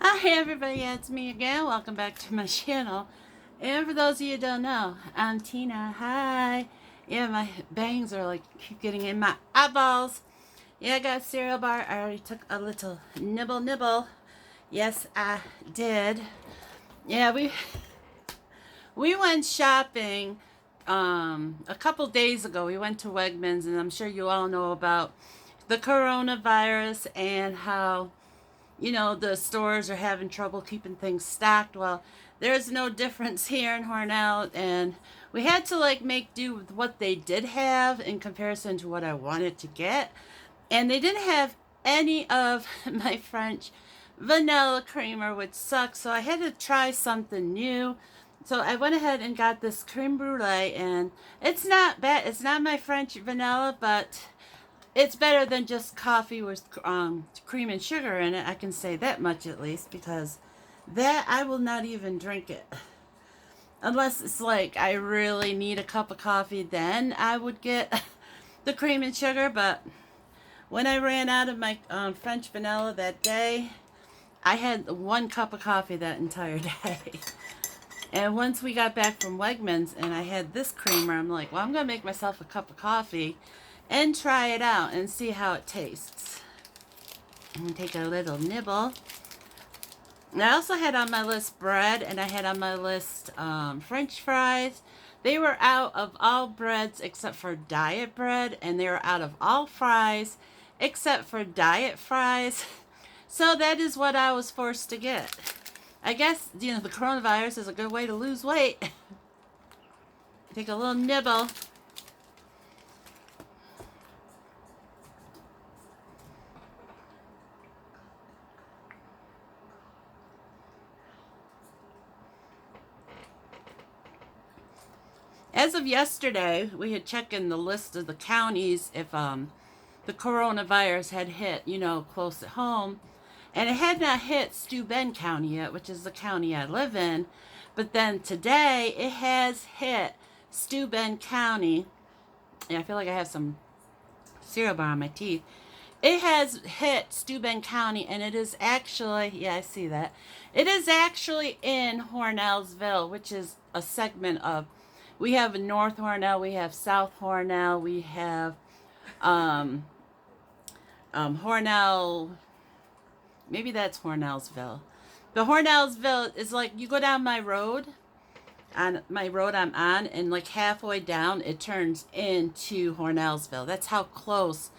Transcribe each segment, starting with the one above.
Hi everybody, it's me again. Welcome back to my channel. And for those of you who don't know, I'm Tina. Hi. Yeah, my bangs are like keep getting in my eyeballs. Yeah, I got a cereal bar. I already took a little nibble. Yes, I did. Yeah, we went shopping a couple days ago. We went to Wegmans, and I'm sure you all know about the coronavirus and how the stores are having trouble keeping things stocked. Well, there's no difference here in Hornell, and we had to like make do with what they did have in comparison to what I wanted to get. And they didn't have any of my French vanilla creamer, which sucks, so I had to try something new. So I went ahead and got this creme brulee, and it's not bad. It's not my French vanilla, but it's better than just coffee with cream and sugar in it. I can say that much at least, because that I will not even drink it. Unless it's like I really need a cup of coffee, then I would get the cream and sugar. But when I ran out of my French vanilla that day, I had 1 cup of coffee that entire day. And once we got back from Wegmans and I had this creamer, I'm like, well, I'm going to make myself a cup of coffee and try it out and see how it tastes. I'm going to take a little nibble. And I also had on my list bread, and I had on my list French fries. They were out of all breads except for diet bread, and they were out of all fries except for diet fries. So that is what I was forced to get. I guess, the coronavirus is a good way to lose weight. Take a little nibble. As of yesterday, we had checked in the list of the counties if the coronavirus had hit, close at home. And it had not hit Steuben County yet, which is the county I live in. But then today, it has hit Steuben County. Yeah, I feel like I have some cereal bar on my teeth. It has hit Steuben County, and it is actually, yeah, I see that. It is actually in Hornellsville, which is a segment of, we have North Hornell, we have South Hornell, we have Hornell, maybe that's Hornellsville. But Hornellsville is like, you go down my road, on my road I'm on, and like halfway down, it turns into Hornellsville. That's how close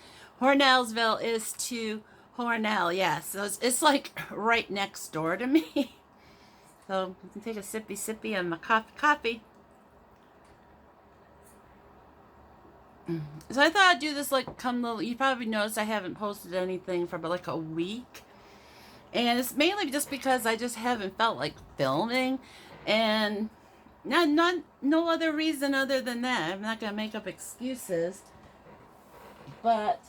Hornellsville is to Hornell. Yeah, so it's like right next door to me. So you can take a sippy on my coffee. So I thought I'd do this like you probably noticed I haven't posted anything for about like a week. And it's mainly just because I just haven't felt like filming, and no other reason other than that. I'm not gonna make up excuses, but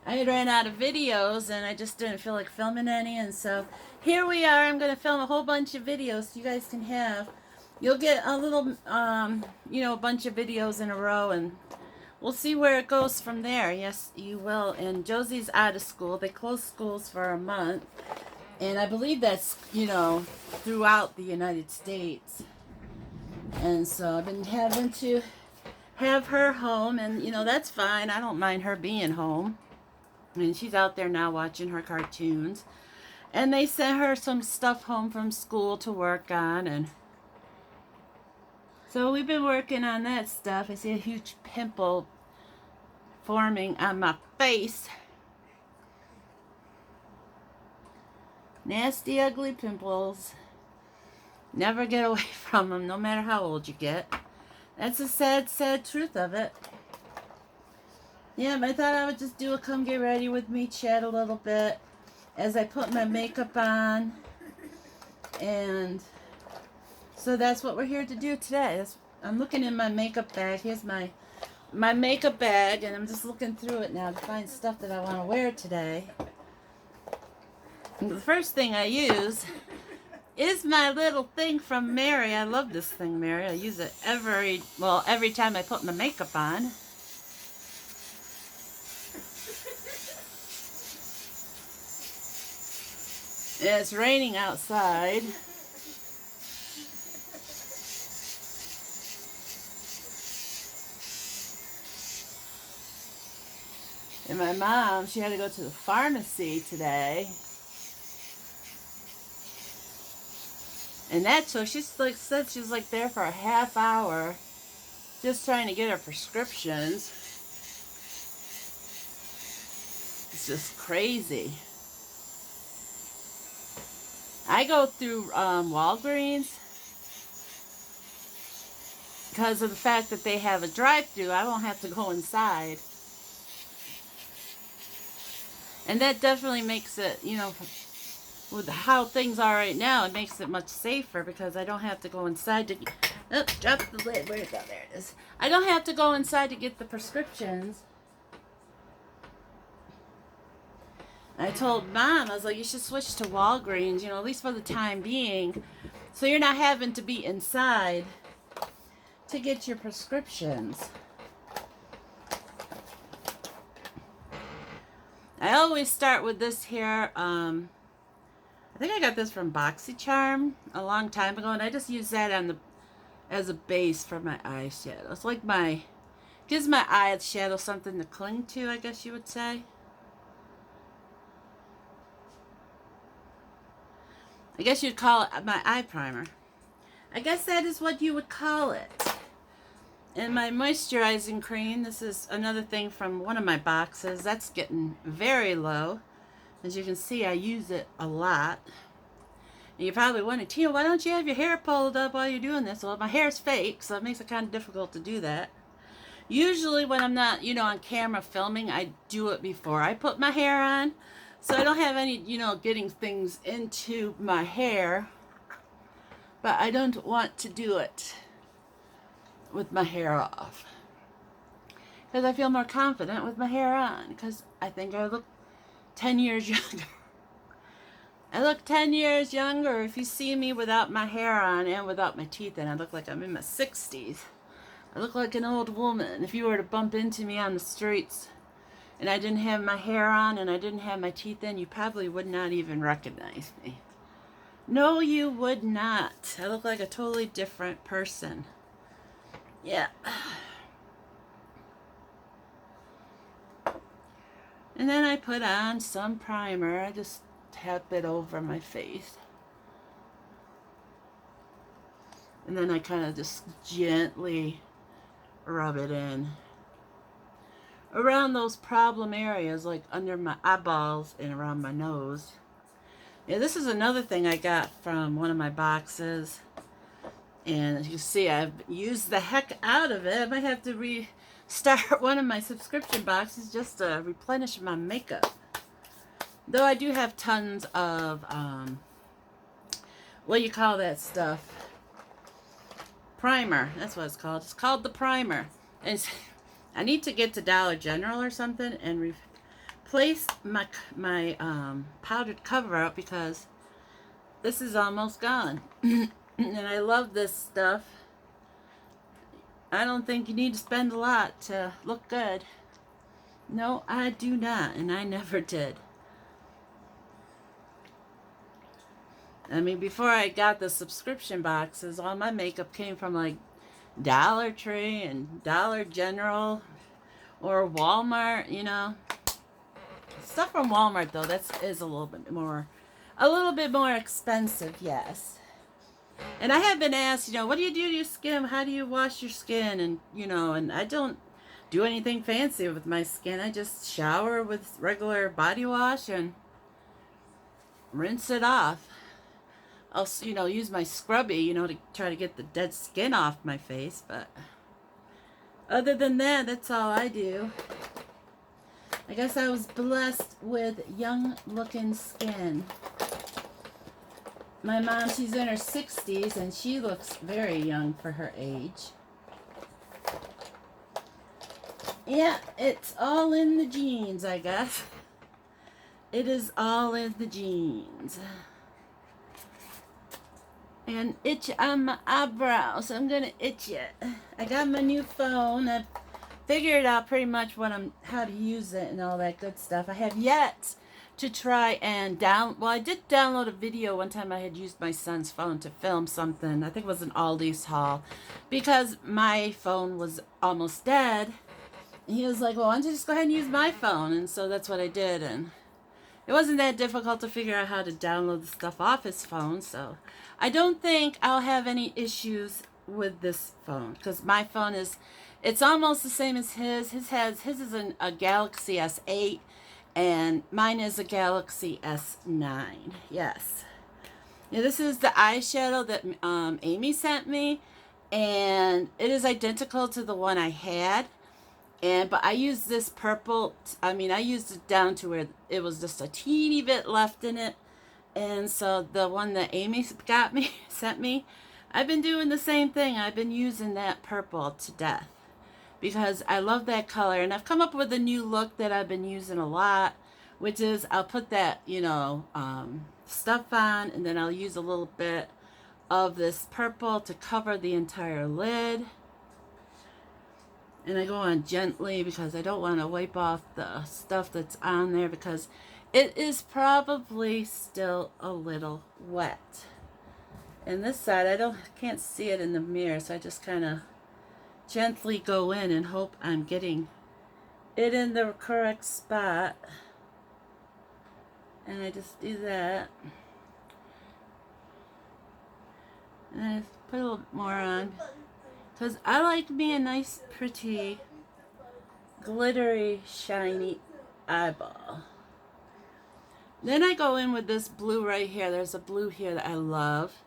I ran out of videos and I just didn't feel like filming any, and so here we are. I'm gonna film a whole bunch of videos so you guys can have. You'll get a little, a bunch of videos in a row, and we'll see where it goes from there. Yes, you will. And Josie's out of school. They closed schools for a month. And I believe that's, throughout the United States. And so I've been having to have her home. And, that's fine. I don't mind her being home. And she's out there now watching her cartoons. And they sent her some stuff home from school to work on. And so we've been working on that stuff. I see a huge pimple forming on my face. Nasty, ugly pimples. Never get away from them, no matter how old you get. That's the sad truth of it. Yeah, but I thought I would just do a come get ready with me, chat a little bit as I put my makeup on. And so that's what we're here to do today. I'm looking in my makeup bag. Here's my makeup bag, and I'm just looking through it now to find stuff that I want to wear today. And the first thing I use is my little thing from Mary. I love this thing, Mary. I use it every time I put my makeup on. It's raining outside. And my mom, she had to go to the pharmacy today. And that's so she's like said she's like there for a half hour just trying to get her prescriptions. It's just crazy. I go through Walgreens because of the fact that they have a drive-through. I won't have to go inside. And that definitely makes it, you know, with how things are right now, it makes it much safer because I don't have to go inside to... Oh, drop the lid. Where'd it go? There it is. I don't have to go inside to get the prescriptions. I told Mom, I was like, you should switch to Walgreens, you know, at least for the time being, so you're not having to be inside to get your prescriptions. I always start with this here. I think I got this from BoxyCharm a long time ago, and I just use that on the as a base for my eyeshadow. It's like gives my eyeshadow something to cling to, I guess you would say. I guess you'd call it my eye primer. I guess that is what you would call it. And my moisturizing cream, this is another thing from one of my boxes. That's getting very low. As you can see, I use it a lot. And you're probably wondering, Tina, why don't you have your hair pulled up while you're doing this? Well, my hair's fake, so it makes it kind of difficult to do that. Usually when I'm not, you know, on camera filming, I do it before I put my hair on. So I don't have any, you know, getting things into my hair. But I don't want to do it with my hair off. Because I feel more confident with my hair on. Because I think I look 10 years younger. I look 10 years younger. If you see me without my hair on and without my teeth in, I look like I'm in my 60s. I look like an old woman. If you were to bump into me on the streets and I didn't have my hair on and I didn't have my teeth in, you probably would not even recognize me. No, you would not. I look like a totally different person. Yeah. And then I put on some primer. I just tap it over my face. And then I kind of just gently rub it in around those problem areas, like under my eyeballs and around my nose. Yeah, this is another thing I got from one of my boxes. And as you see, I've used the heck out of it. I might have to restart one of my subscription boxes just to replenish my makeup. Though I do have tons of, what do you call that stuff? Primer. That's what it's called. It's called the primer. And I need to get to Dollar General or something and replace my powdered cover-up because this is almost gone. And I love this stuff. I don't think you need to spend a lot to look good. No, I do not, and I never did. I mean, before I got the subscription boxes, all my makeup came from like Dollar Tree and Dollar General or Walmart, you know. Stuff from Walmart though, is a little bit more expensive, yes. And I have been asked, you know, what do you do to your skin? How do you wash your skin? And, you know, and I don't do anything fancy with my skin. I just shower with regular body wash and rinse it off. I'll, you know, use my scrubby, you know, to try to get the dead skin off my face. But other than that, that's all I do. I guess I was blessed with young-looking skin. My mom, she's in her 60s, and she looks very young for her age. Yeah, it's all in the genes, I guess. It is all in the genes. And itch on my eyebrows. I'm going to itch it. I got my new phone. I've figured out pretty much how to use it and all that good stuff. I have yet to try and well, I did download a video one time. I had used my son's phone to film something. I think it was an Aldi's haul, because my phone was almost dead. And he was like, well, why don't you just go ahead and use my phone? And so that's what I did. And it wasn't that difficult to figure out how to download the stuff off his phone. So I don't think I'll have any issues with this phone, because my phone it's almost the same as his. His is a Galaxy S8, and mine is a Galaxy S9. Yes. Now, this is the eyeshadow that Amy sent me, and it is identical to the one I had. But I used this purple. I used it down to where it was just a teeny bit left in it. And so the one that Amy sent me, I've been doing the same thing. I've been using that purple to death, because I love that color. And I've come up with a new look that I've been using a lot, which is I'll put that, stuff on, and then I'll use a little bit of this purple to cover the entire lid. And I go on gently, because I don't want to wipe off the stuff that's on there, because it is probably still a little wet. And this side, I can't see it in the mirror, so I just kind of gently go in and hope I'm getting it in the correct spot. And I just do that. And I put a little more on, because I like me a nice, pretty, glittery, shiny eyeball. Then I go in with this blue right here. There's a blue here that I love.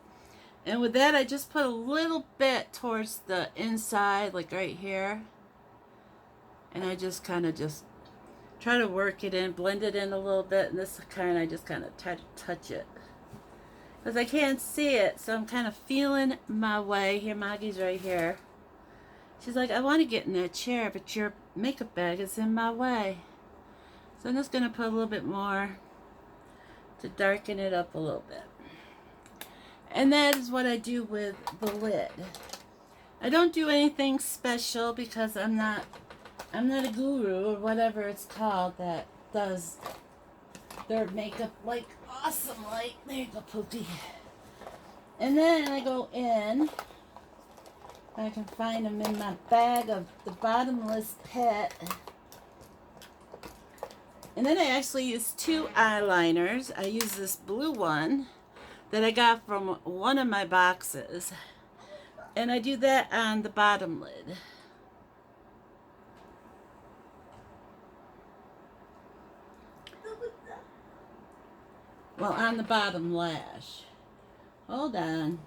And with that, I just put a little bit towards the inside, like right here. And I just kind of try to work it in, blend it in a little bit. And this kind, I just kind of try to touch it, because I can't see it, so I'm kind of feeling my way. Here, Maggie's right here. She's like, I want to get in that chair, but your makeup bag is in my way. So I'm just going to put a little bit more to darken it up a little bit. And that is what I do with the lid. I don't do anything special, because I'm not a guru or whatever it's called that does their makeup like awesome. Like, there you go, Pookie. And then I go in. I can find them in my bag of the bottomless pit. And then I actually use two eyeliners. I use this blue one that I got from one of my boxes. And I do that on the bottom lid. Well, on the bottom lash. Hold on.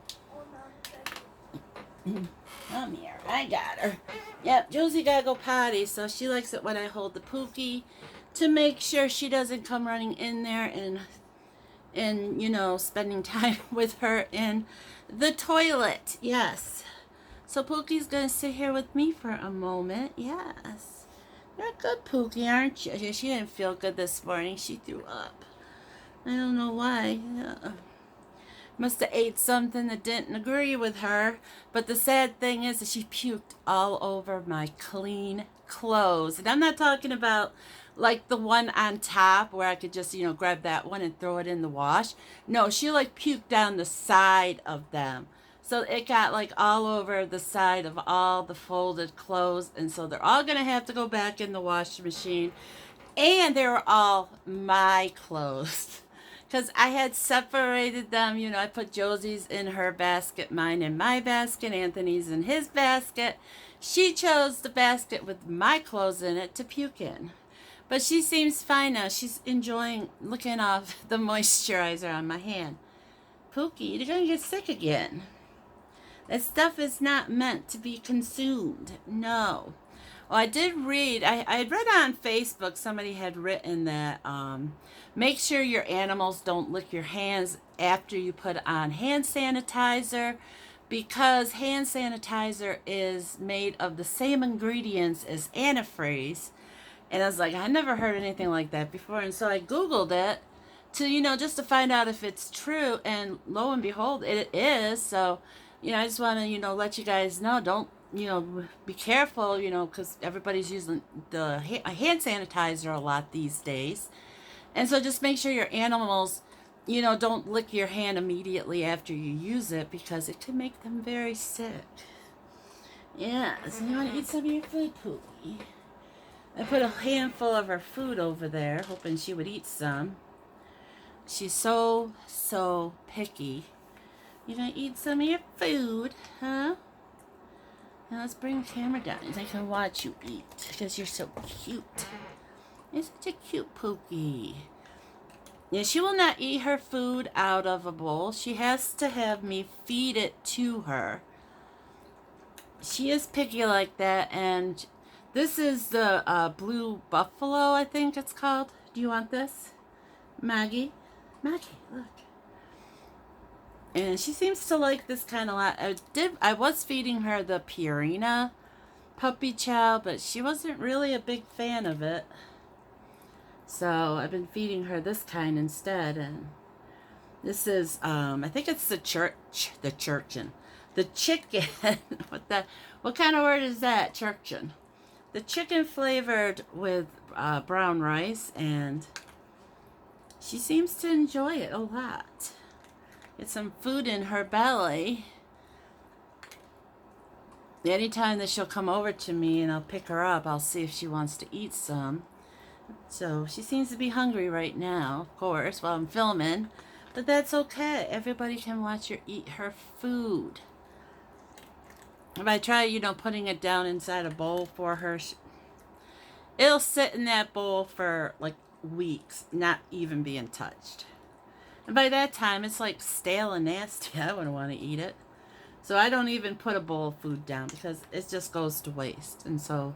Come here. I got her. Yep, Josie gotta go potty, so she likes it when I hold the Pookie to make sure she doesn't come running in there and spending time with her in the toilet. Yes. So Pookie's gonna sit here with me for a moment. Yes. You're a good Pookie, aren't you? She didn't feel good this morning. She threw up. I don't know why. Must have ate something that didn't agree with her. But the sad thing is that she puked all over my clean clothes. And I'm not talking about like the one on top where I could just, grab that one and throw it in the wash. No, she like puked down the side of them. So it got like all over the side of all the folded clothes. And so they're all going to have to go back in the washing machine. And they were all my clothes. Because I had separated them. I put Josie's in her basket, mine in my basket, Anthony's in his basket. She chose the basket with my clothes in it to puke in. But she seems fine now. She's enjoying looking off the moisturizer on my hand. Pookie, you're going to get sick again. That stuff is not meant to be consumed. No. Well, I did read, I read on Facebook, somebody had written that make sure your animals don't lick your hands after you put on hand sanitizer, because hand sanitizer is made of the same ingredients as antifreeze. And I was like, I never heard anything like that before. And so I Googled it to, just to find out if it's true. And lo and behold, it is. So, I just want to, let you guys know, don't, be careful, because everybody's using the hand sanitizer a lot these days. And so just make sure your animals, don't lick your hand immediately after you use it because it can make them very sick. Yeah, so you want to eat some of your food, Pookie? I put a handful of her food over there, hoping she would eat some. She's so, so picky. You gonna eat some of your food, huh? Now let's bring the camera down so I can watch you eat because you're so cute. You're such a cute Pookie. Yeah, she will not eat her food out of a bowl. She has to have me feed it to her. She is picky like that, and this is the blue buffalo, I think it's called. Do you want this? Maggie? Maggie, look. And she seems to like this kind of lot. I was feeding her the Purina puppy chow, but she wasn't really a big fan of it. So I've been feeding her this kind instead, and this is I think it's the chicken. What kind of word is that? Churchin. The chicken flavored with brown rice, and she seems to enjoy it a lot. Get some food in her belly. Anytime that she'll come over to me and I'll pick her up, I'll see if she wants to eat some. So she seems to be hungry right now, of course, while I'm filming. But that's okay. Everybody can watch her eat her food. If I try, putting it down inside a bowl for her, it'll sit in that bowl for like weeks, not even being touched. And by that time, it's like stale and nasty. I wouldn't want to eat it. So I don't even put a bowl of food down because it just goes to waste. And so,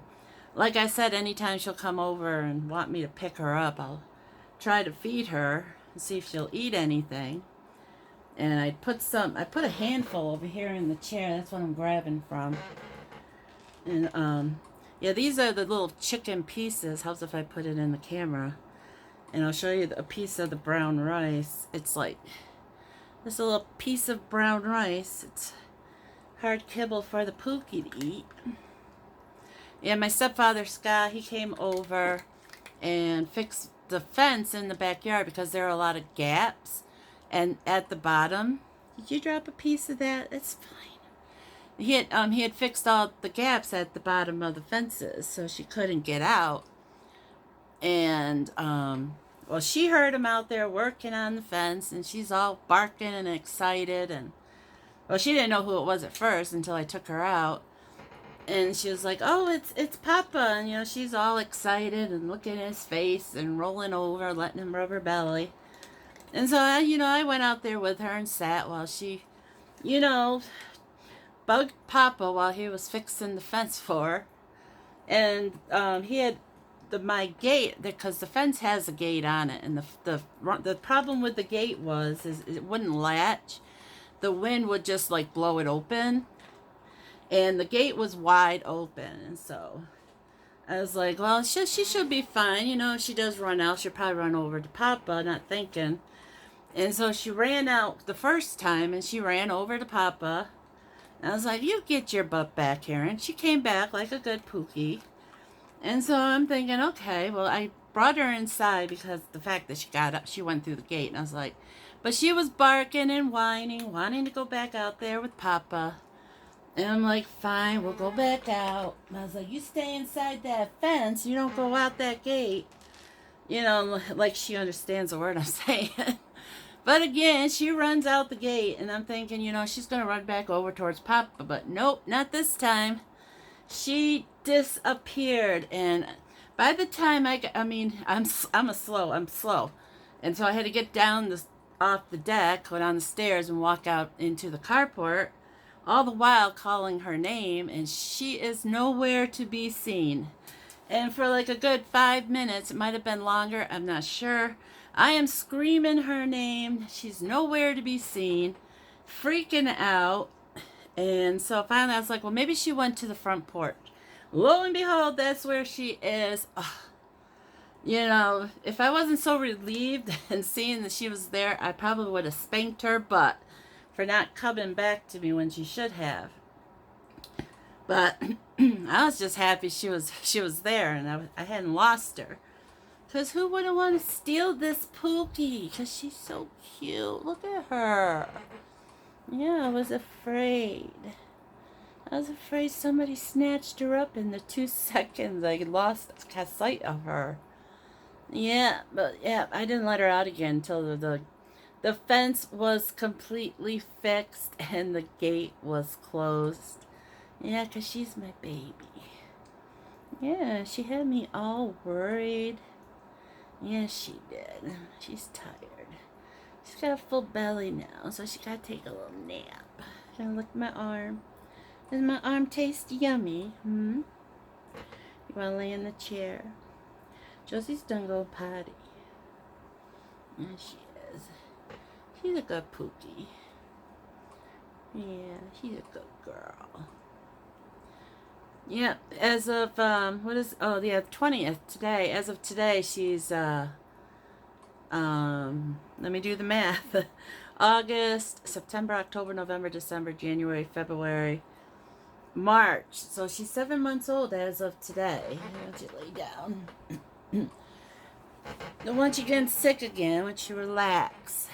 like I said, anytime she'll come over and want me to pick her up, I'll try to feed her and see if she'll eat anything. And I put a handful over here in the chair. That's what I'm grabbing from. And yeah, these are the little chicken pieces. How's if I put it in the camera? And I'll show you a piece of the brown rice. It's like this little piece of brown rice. It's hard kibble for the Pookie to eat. Yeah, my stepfather Scott, he came over and fixed the fence in the backyard because there are a lot of gaps. And at the bottom, did you drop a piece of that? It's fine. He had fixed all the gaps at the bottom of the fences so she couldn't get out. And well, she heard him out there working on the fence, and she's all barking and excited. And well, she didn't know who it was at first until I took her out. And she was like, "Oh, it's Papa," and she's all excited and looking at his face and rolling over, letting him rub her belly. And so I went out there with her and sat while she, bugged Papa while he was fixing the fence for her. And he had my gate, because the fence has a gate on it, and the problem with the gate is it wouldn't latch. The wind would just like blow it open, and the gate was wide open. And so I was like, well, she should be fine. If she does run out, she'll probably run over to Papa, not thinking. And so she ran out the first time, and she ran over to Papa. And I was like, you get your butt back here. And she came back like a good Pookie. And so I'm thinking, okay, well, I brought her inside because the fact that she got up, she went through the gate. And I was like, but she was barking and whining, wanting to go back out there with Papa. And I'm like, fine, we'll go back out. And I was like, you stay inside that fence. You don't go out that gate. Like she understands the word I'm saying. But again, she runs out the gate, and I'm thinking, she's going to run back over towards Papa. But nope, not this time. She disappeared, and by the time I'm slow. And so I had to get down off the deck, go down the stairs, and walk out into the carport, all the while calling her name, and she is nowhere to be seen. And for like a good 5 minutes, it might have been longer, I'm not sure, I am screaming her name. She's nowhere to be seen, freaking out. And so finally I was like, well, maybe she went to the front porch. Lo and behold, that's where she is. If I wasn't so relieved and seeing that she was there, I probably would have spanked her butt for not coming back to me when she should have. But I was just happy she was there, and I hadn't lost her. Because who wouldn't want to steal this Pookie? Because she's so cute. Look at her. Yeah, I was afraid. I was afraid somebody snatched her up in the 2 seconds I lost sight of her. Yeah, but yeah, I didn't let her out again until the fence was completely fixed and the gate was closed. Yeah, 'cause she's my baby. Yeah, she had me all worried. Yes, she did. She's tired. She's got a full belly now, so she gotta take a little nap. Gonna lick my arm. Does my arm taste yummy? You wanna lay in the chair? Josie's done go potty. Yeah, she is. She's a good Pookie. Yeah, she's a good girl. Yeah, as of, what is, oh, yeah, 20th, today. As of today, she's, let me do the math. August, September, October, November, December, January, February, March. So she's 7 months old as of today. Once you lay down. Then once you get sick again, once you relax.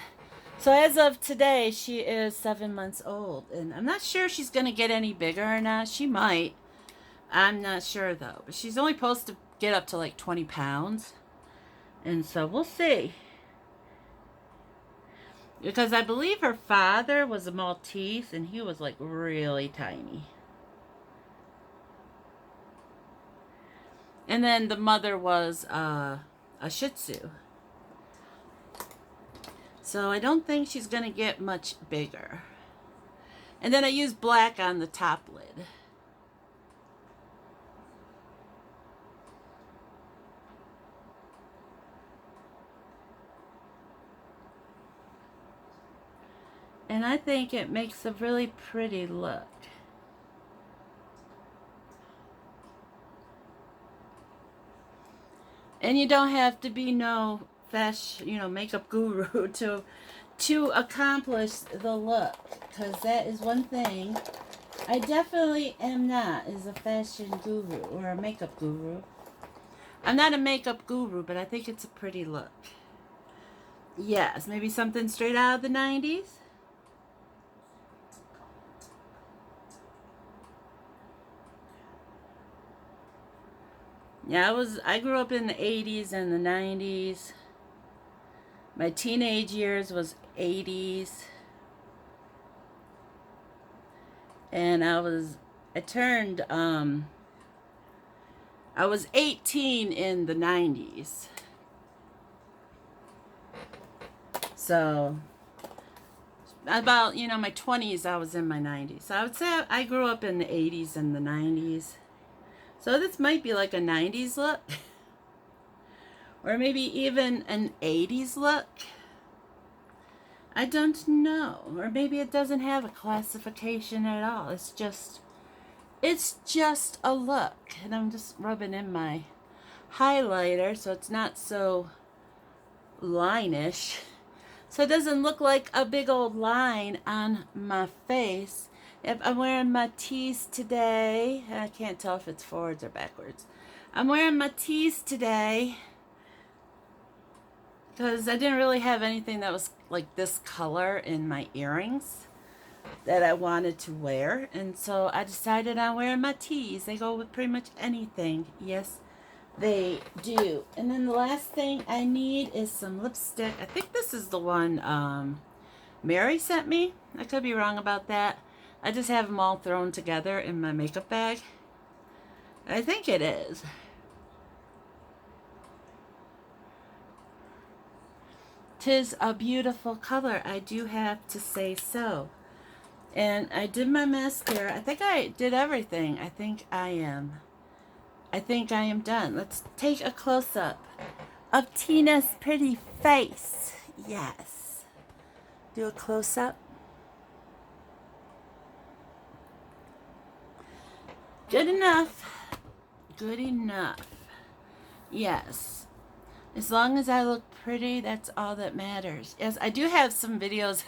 So as of today, she is 7 months old. And I'm not sure she's going to get any bigger or not. She might. I'm not sure though. But she's only supposed to get up to like 20 pounds. And so we'll see. Because I believe her father was a Maltese and he was like really tiny. And then the mother was a Shih Tzu. So I don't think she's going to get much bigger. And then I used black on the top lid. And I think it makes a really pretty look. And you don't have to be no fashion, makeup guru to accomplish the look. Because that is one thing I definitely am not, is a fashion guru or a makeup guru. I'm not a makeup guru, but I think it's a pretty look. Yes, maybe something straight out of the 90s. Yeah, I grew up in the 80s and the 90s. My teenage years was 80s. And I was 18 in the 90s. So about, my 20s, I was in my 90s. So I would say I grew up in the 80s and the 90s. So this might be like a 90s look. Or maybe even an 80s look. I don't know. Or maybe it doesn't have a classification at all. It's just a look. And I'm just rubbing in my highlighter so it's not so line-ish. So it doesn't look like a big old line on my face. If I'm wearing my tees today, I can't tell if it's forwards or backwards. I'm wearing my tees today because I didn't really have anything that was like this color in my earrings that I wanted to wear. And so I decided on wearing my tees. They go with pretty much anything. Yes, they do. And then the last thing I need is some lipstick. I think this is the one Mary sent me. I could be wrong about that. I just have them all thrown together in my makeup bag. I think it is. Tis a beautiful color, I do have to say so. And I did my mascara. I think I did everything. I think I am done. Let's take a close-up of Tina's pretty face. Yes. Do a close-up. Good enough. Good enough. Yes. As long as I look pretty, that's all that matters. Yes, I do have some videos.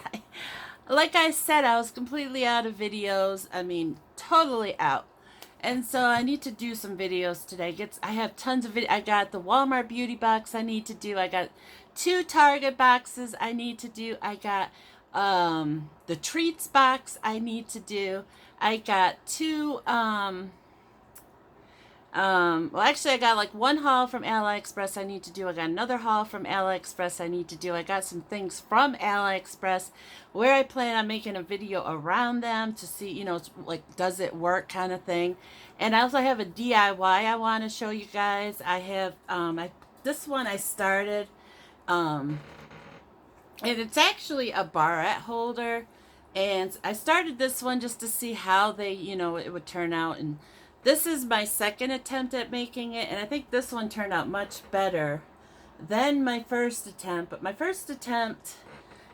Like I said, I was completely out of videos. I mean, totally out. And so I need to do some videos today. I have tons of video. I got the Walmart beauty box I need to do. I got 2 Target boxes I need to do. I got the treats box I need to do. I got 2 well, actually, I got like 1 haul from AliExpress I need to do. I got another haul from AliExpress I need to do. I got some things from AliExpress where I plan on making a video around them to see, you know, like, does it work kind of thing. And I also have a DIY I want to show you guys. I have, this one I started, and it's actually a barrette holder. And I started this one just to see how they, you know, it would turn out. And this is my second attempt at making it, and I think this one turned out much better than my first attempt. But my first attempt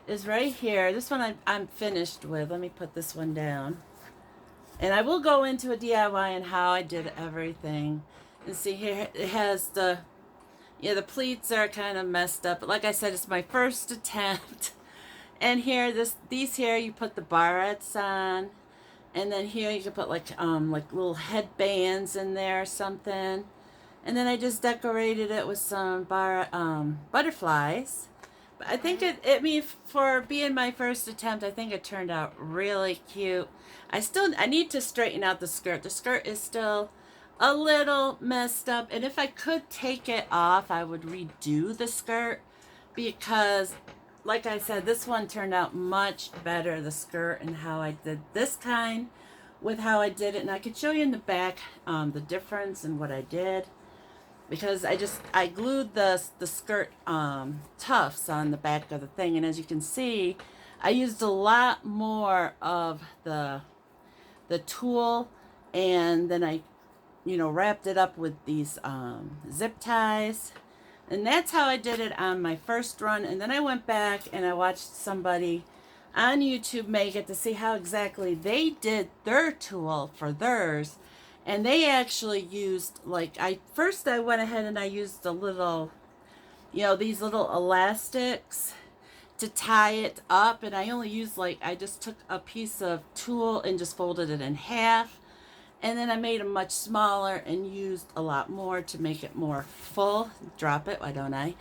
is right here. This one I'm finished with. Let me put this one down. And I will go into a DIY and how I did everything. And see here, it has the pleats are kind of messed up. But like I said, it's my first attempt. And here, these here, you put the barrettes on. And then here you can put like little headbands in there or something. And then I just decorated it with some butterflies. But I think for being my first attempt, I think it turned out really cute. I need to straighten out the skirt. The skirt is still a little messed up. And if I could take it off, I would redo the skirt. Because, like I said, this one turned out much better, the skirt, and how I did this kind with how I did it. And I could show you in the back the difference in what I did, because I glued the skirt tufts on the back of the thing. And as you can see, I used a lot more of the tulle, and then I, you know, wrapped it up with these zip ties. And that's how I did it on my first run. And then I went back and I watched somebody on YouTube make it to see how exactly they did their tulle for theirs. And they actually used, like, first I went ahead and I used the little, you know, these little elastics to tie it up. And I only used, like, I just took a piece of tulle and just folded it in half. And then I made them much smaller and used a lot more to make it more full. Drop it, why don't I?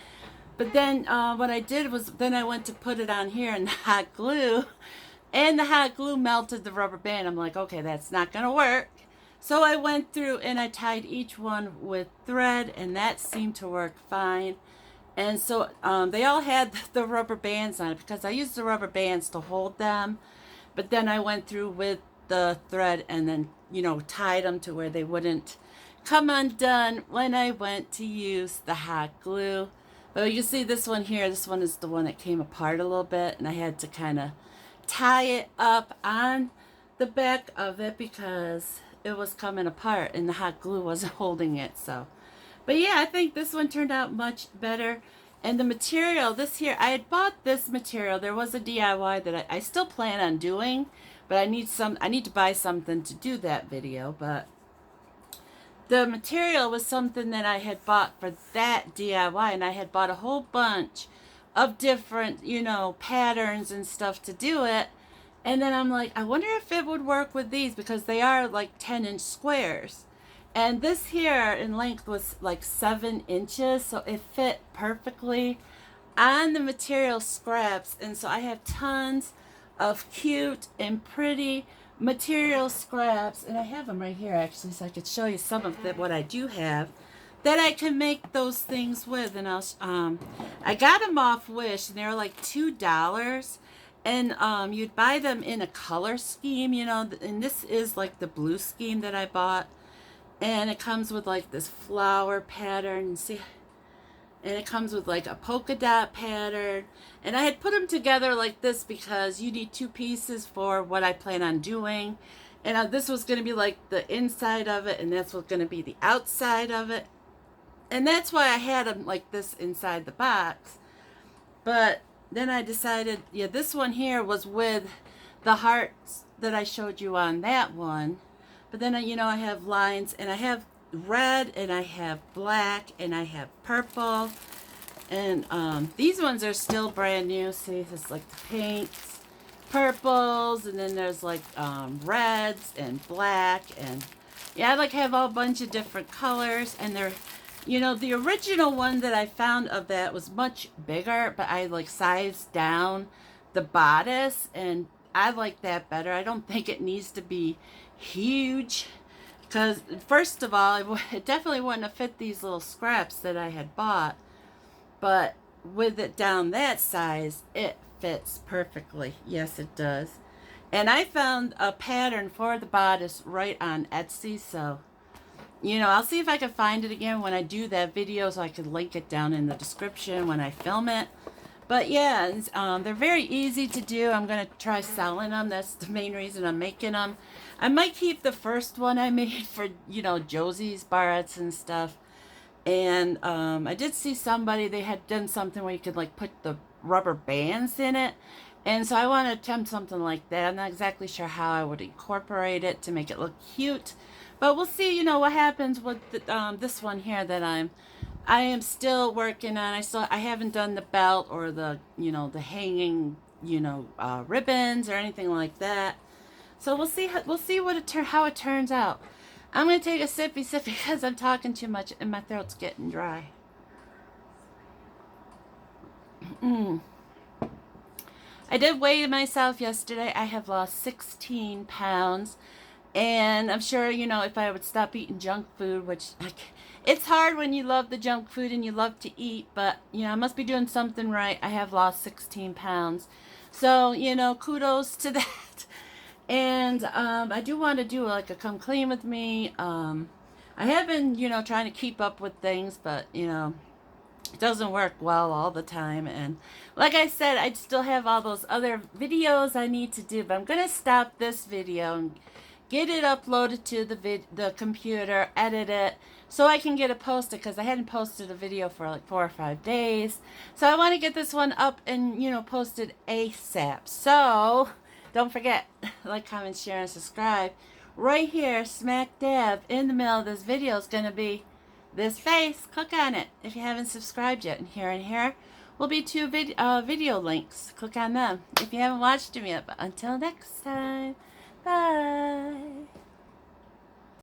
But then what I did was, then I went to put it on here in the hot glue. And the hot glue melted the rubber band. I'm like, okay, that's not going to work. So I went through and I tied each one with thread. And that seemed to work fine. And so they all had the rubber bands on it, because I used the rubber bands to hold them. But then I went through with the thread and then, you know, tied them to where they wouldn't come undone when I went to use the hot glue. But you can see this one here, this one is the one that came apart a little bit, and I had to kind of tie it up on the back of it because it was coming apart and the hot glue wasn't holding it. So, but yeah, I think this one turned out much better. And the material, this here, I had bought this material. There was a DIY that I still plan on doing, but I need to buy something to do that video. But the material was something that I had bought for that DIY, and I had bought a whole bunch of different, you know, patterns and stuff to do it. And then I'm like, I wonder if it would work with these, because they are like 10-inch squares. And this here in length was like 7 inches, so it fit perfectly on the material scraps. And so I have tons of cute and pretty material scraps, and I have them right here actually, so I could show you some of what I do have that I can make those things with. And I got them off Wish, and they were like $2, and you'd buy them in a color scheme, you know, and this is like the blue scheme that I bought. And it comes with like this flower pattern, see, and it comes with like a polka dot pattern. And I had put them together like this because you need 2 pieces for what I plan on doing. And this was going to be like the inside of it, and that's what's going to be the outside of it. And that's why I had them like this inside the box. But then I decided, yeah, this one here was with the hearts that I showed you on that one. But then, you know, I have lines, and I have red, and I have black, and I have purple. And these ones are still brand new. See, it's like the pinks, purples, and then there's like reds and black. And Yeah, I like have a bunch of different colors, and they're, you know, the original one that I found of that was much bigger, but I like sized down the bodice, and I like that better. I don't think it needs to be huge, because first of all, it definitely wouldn't have fit these little scraps that I had bought, but with it down that size, it fits perfectly. Yes, it does. And I found a pattern for the bodice right on Etsy, so, you know, I'll see if I can find it again when I do that video, so I can link it down in the description when I film it. But yeah, they're very easy to do. I'm going to try selling them. That's the main reason I'm making them. I might keep the first one I made for, you know, Josie's barrettes and stuff. And I did see somebody, they had done something where you could like put the rubber bands in it. And so I want to attempt something like that. I'm not exactly sure how I would incorporate it to make it look cute. But we'll see, you know, what happens with the, this one here that I am still working on. I haven't done the belt or the, you know, the hanging, you know, ribbons or anything like that. So we'll see how it turns out. I'm going to take a sippy sip because I'm talking too much and my throat's getting dry. I did weigh myself yesterday. I have lost 16 pounds. And I'm sure, you know, if I would stop eating junk food, which it's hard when you love the junk food and you love to eat, but, you know, I must be doing something right. I have lost 16 pounds. So, you know, kudos to that. And I do want to do like a come clean with me. I have been, you know, trying to keep up with things, but, you know, it doesn't work well all the time. And like I said, I still have all those other videos I need to do, but I'm going to stop this video and get it uploaded to the computer, edit it, so I can get it posted, because I hadn't posted a video for like 4 or 5 days. So I want to get this one up and, you know, posted ASAP. So don't forget, like, comment, share, and subscribe. Right here, smack dab in the middle of this video is going to be this face. Click on it if you haven't subscribed yet. And here will be 2 video links. Click on them if you haven't watched them yet. But until next time, bye.